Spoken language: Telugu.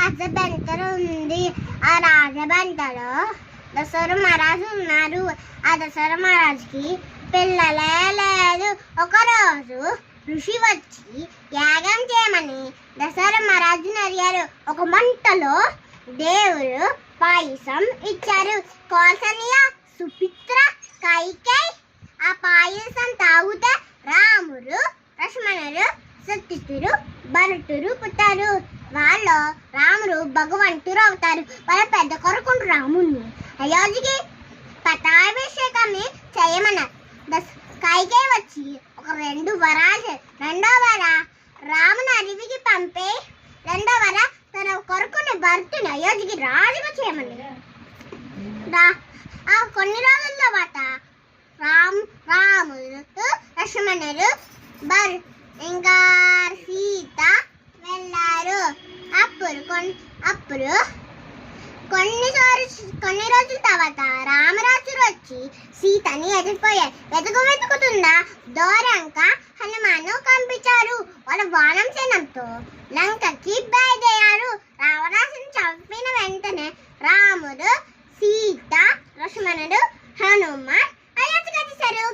రాజబంతరు ఉంది. ఆ రాజబంతలో దసరా మహారాజు ఉన్నారు. ఆ దసరా మహారాజుకి పిల్లలే లేదు. ఒకరోజు ఋషి వచ్చి యాగం చేయమని దసరా మహారాజుని అడిగారు. ఒక మంటలో దేవుడు పాయసం ఇచ్చారు. కౌసల్య, సుమిత్ర, కైకేయి ఆ పాయసం తాగితే రాముడు, లక్ష్మణుడు, సత్యవతుడు, భరతుడు పుట్టారు. వాళ్ళు రాముడు భగవంతుడు అవుతారు. వాళ్ళ పెద్ద కొడుకుడు రాముడిని అయోధ్యకి పట్టాభిషేకాన్ని చేయమన్నారు. కైకేయి వచ్చి ఒక 2 వరాలు, రెండో వర రాముని అడవికి పంపే, రెండో వర తన కొడుకుని భరతుని అయోధ్యకి రాజుగా చేయమన్నారు. కొన్ని రోజుల తర్వాత రాముడు, లక్ష్మణుడు, ఇంకా సీత వెళ్ళారు. అప్పుడు కొన్ని రోజుల తర్వాత రామరాజు వచ్చి సీతని ఎదిగిపోయారు. వెతుకుతుందా దూరంగా హనుమాను కనిపించారు. వాళ్ళ వానం సేనంతో లంకకి బయలుదేరారు. రావణాసుని చంపిన వెంటనే రాముడు, సీత, లక్ష్మణుడు, హనుమాన్ అయోధ్యకి వచ్చేసారు.